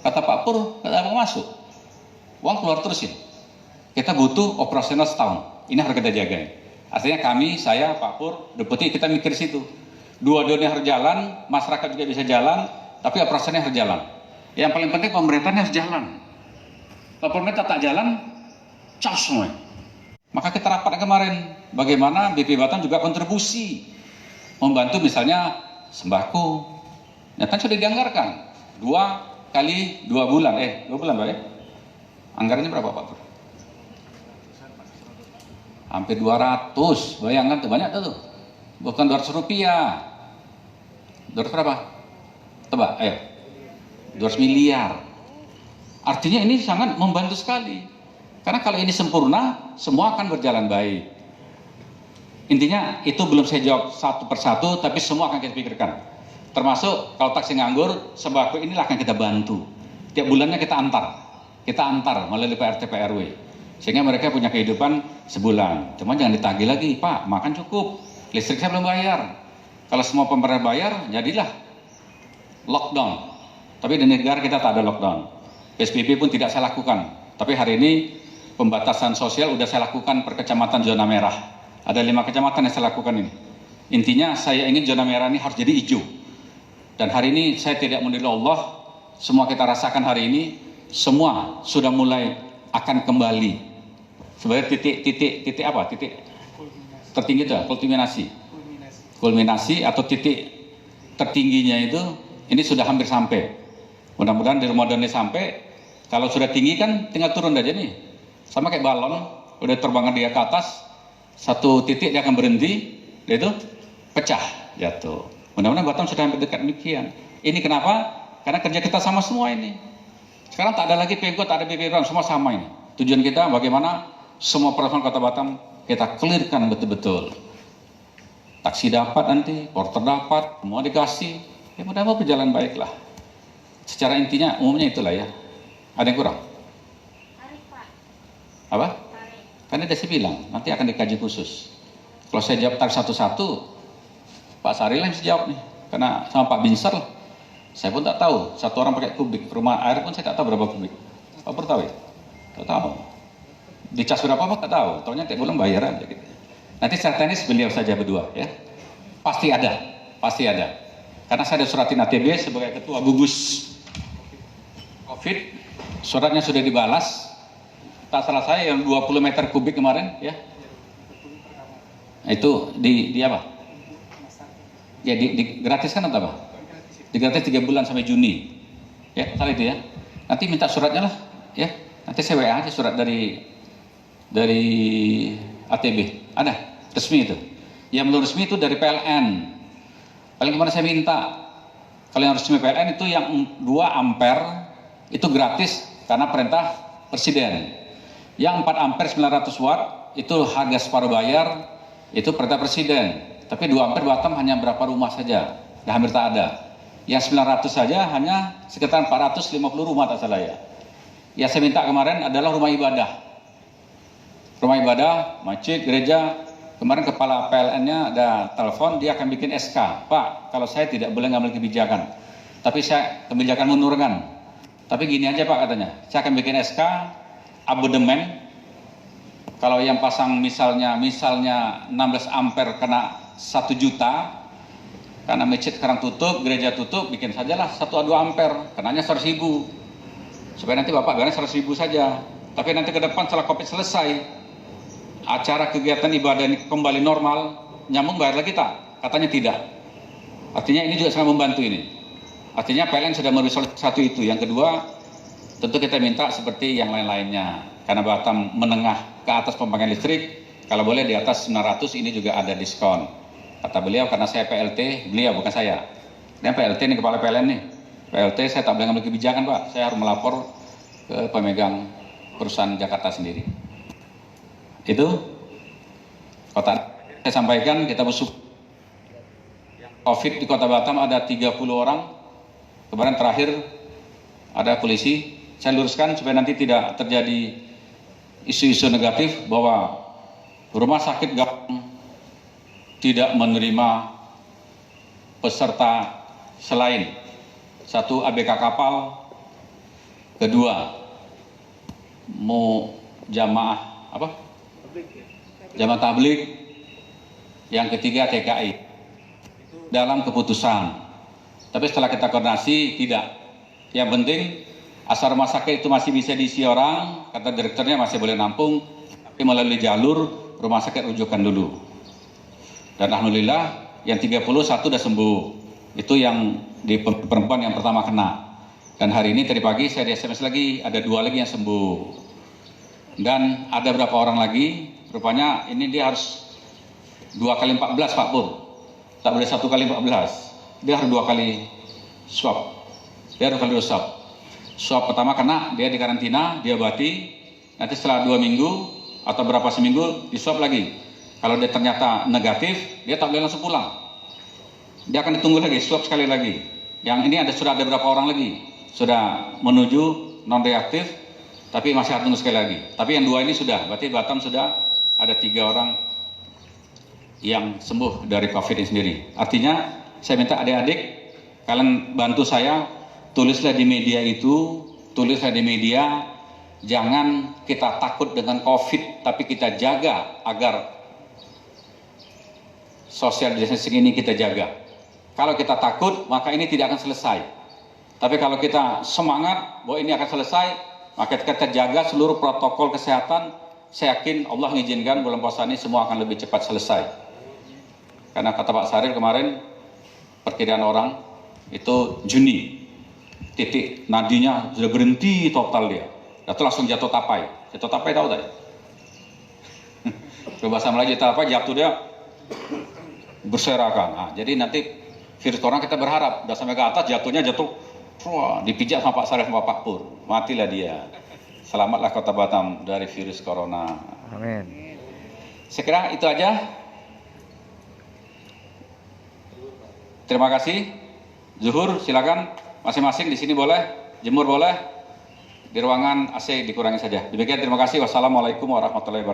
Kata Pak Pur, nggak mau masuk. Uang keluar terusin. Kita butuh operasional setahun. Ini harus kita jagain. Artinya kami, saya, Pak Pur, Deputi, kita mikir situ. Dua-duanya harus jalan, masyarakat juga bisa jalan, tapi operasionalnya harus jalan. Yang paling penting pemerintahnya harus jalan. Kalau pemerintah tak jalan, cas semua. Maka kita rapat kemarin, bagaimana BP Batam juga kontribusi membantu misalnya sembako. Ya kan sudah dianggarkan 2 kali 2 bulan, 2 bulan Pak ya? Anggarannya berapa Pak? Hampir 200, bayangkan tuh banyak tuh. Bukan 200 rupiah. 200 berapa? Tebak, ayo. 200 miliar. Artinya ini sangat membantu sekali. Karena kalau ini sempurna, semua akan berjalan baik. Intinya itu belum saya jawab satu persatu, tapi semua akan kita pikirkan. Termasuk kalau taksi nganggur, sembako inilah akan kita bantu. Tiap bulannya kita antar melalui PRT PRW. Sehingga mereka punya kehidupan sebulan. Cuma jangan ditagih lagi, Pak, makan cukup. Listrik saya belum bayar. Kalau semua pemerintah bayar, jadilah lockdown. Tapi di negara kita tak ada lockdown. PSBB pun tidak saya lakukan. Tapi hari ini pembatasan sosial sudah saya lakukan per kecamatan zona merah. Ada 5 kecamatan yang saya lakukan ini. Intinya saya ingin zona merah ini harus jadi hijau. Dan hari ini saya tidak menilai Allah, semua kita rasakan hari ini, semua sudah mulai akan kembali. Sebenarnya titik apa? Titik tertinggi itu, kulminasi atau titik tertingginya itu, ini sudah hampir sampai. Mudah-mudahan di Ramadan ini sampai. Kalau sudah tinggi kan tinggal turun aja nih. Sama kayak balon, udah terbang dia ke atas, satu titik dia akan berhenti, dia itu pecah, jatuh. Mudah-mudahan Batam sudah hampir dekat demikian. Ini kenapa? Karena kerja kita sama semua ini. Sekarang tak ada lagi Pemkot, tak ada BP Batam, semua sama ini. Tujuan kita bagaimana semua operasional Kota Batam kita clearkan betul-betul. Taksi dapat nanti, porter dapat, semua dikasih. Ya mudah-mudahan berjalan baiklah. Secara intinya umumnya itulah ya. Ada yang kurang? Tarif, Pak. Apa? Tarif. Kan dia saya bilang, nanti akan dikaji khusus. Kalau saya jawab tarif satu-satu, Pak Saril yang bisa jawab nih. Karena sama Pak Binsar lah. Saya pun tak tahu, satu orang pakai kubik. Rumah air pun saya tak tahu berapa kubik. Pak Pur tahu ya? Tak tahu. Dicas berapa Pak? Tak tahu. Taunya tiap bulan bayar aja gitu. Nanti secara teknis beliau saja berdua ya. Pasti ada. Pasti ada. Karena saya ada suratin ATB sebagai ketua gugus COVID. Suratnya sudah dibalas. Tak salah saya yang 20 meter kubik kemarin ya. Itu di apa? Ya digratiskan atau apa? Digratis 3 bulan sampai Juni. Ya, salah itu ya. Nanti minta suratnya lah ya. Nanti saya WA aja surat dari ATB. Ada resmi itu. Yang belum resmi itu dari PLN. Paling kemarin saya minta. Kalau yang resmi PLN itu yang 2 ampere itu gratis karena perintah presiden. Yang 4 ampere 900 watt itu harga separuh bayar, itu perintah presiden. Tapi 2 ampere Batam hanya berapa rumah saja, dah hampir tak ada. Yang 900 saja hanya sekitar 450 rumah tak salah ya. Yang saya minta kemarin adalah rumah ibadah. Rumah ibadah, masjid, gereja. Kemarin kepala PLN-nya ada telepon, dia akan bikin SK. Pak, kalau saya tidak boleh ngambil kebijakan. Tapi saya kebijakan menurunkan. Tapi gini aja Pak katanya, saya akan bikin SK, abodemen. Kalau yang pasang misalnya 16 ampere kena 1 juta, karena masjid sekarang tutup, gereja tutup, bikin sajalah 1-2 ampere, kenanya 100.000. Supaya nanti Bapak bayarnya 100.000 saja. Tapi nanti ke depan setelah COVID selesai, acara kegiatan ibadah ini kembali normal, nyambung bayar lagi tak? Katanya tidak. Artinya ini juga sangat membantu ini. Artinya PLN sudah meresolve satu itu. Yang kedua, tentu kita minta seperti yang lain-lainnya. Karena Batam menengah ke atas pemakaian listrik, kalau boleh di atas 900 ini juga ada diskon. Kata beliau, karena saya PLT, beliau bukan saya. Ini PLT ini kepala PLN nih. PLT saya tak boleh ngambil kebijakan Pak. Saya harus melapor ke pemegang perusahaan Jakarta sendiri. Itu kota. Saya sampaikan kita bersyukur COVID di Kota Batam ada 30 orang. Kemarin terakhir ada polisi. Saya luruskan supaya nanti tidak terjadi isu-isu negatif bahwa rumah sakit Gampang tidak menerima peserta selain 1 ABK kapal, kedua mau jamaah apa? Jamaah tabligh, yang ketiga TKI dalam keputusan. Tapi setelah kita koordinasi tidak. Yang penting asal rumah sakit itu masih bisa diisi orang, kata direkturnya masih boleh nampung, tapi melalui jalur rumah sakit rujukan dulu. Dan alhamdulillah yang 31 sudah sembuh. Itu yang di perempuan yang pertama kena. Dan hari ini tadi pagi saya di SMS lagi, ada 2 lagi yang sembuh. Dan ada berapa orang lagi, rupanya ini dia harus 2 kali 14 Pak Pur. Tak boleh 1 kali 14. Dia harus 2 kali swab. Dia harus 2 kali swab. Swab pertama kena, dia di karantina, dia diobati. Nanti setelah 2 minggu atau berapa seminggu, di swab lagi. Kalau dia ternyata negatif, dia tak boleh langsung pulang. Dia akan ditunggu lagi, swab sekali lagi. Yang ini sudah ada berapa orang lagi. Sudah menuju non-reaktif, tapi masih harus tunggu sekali lagi. Tapi yang 2 ini sudah, berarti Batam sudah ada 3 orang yang sembuh dari COVID ini sendiri. Artinya, saya minta adik-adik, kalian bantu saya, tulislah di media itu, tulislah di media, jangan kita takut dengan COVID, tapi kita jaga agar social distancing ini kita jaga. Kalau kita takut, maka ini tidak akan selesai. Tapi kalau kita semangat bahwa ini akan selesai, maka kita jaga seluruh protokol kesehatan, saya yakin Allah mengizinkan bulan puasa ini semua akan lebih cepat selesai. Karena kata Pak Saril kemarin, perkiraan orang itu Juni, titik nadinya sudah berhenti total dia. Itu langsung jatuh tapai. Jatuh tapai tahu tak? Bahasa Melayu jatuh tapai, jatuh dia berserakan. Nah, jadi nanti virus corona kita berharap udah sampai ke atas, jatuhnya jatuh, wah, dipijak sama Pak Sarif sama Pak Pur, matilah dia. Selamatlah Kota Batam dari virus corona. Amin. Saya kira itu aja. Terima kasih. Zuhur silakan, masing-masing di sini boleh, jemur boleh, di ruangan AC dikurangi saja. Demikian, terima kasih. Wassalamualaikum warahmatullahi wabarakatuh.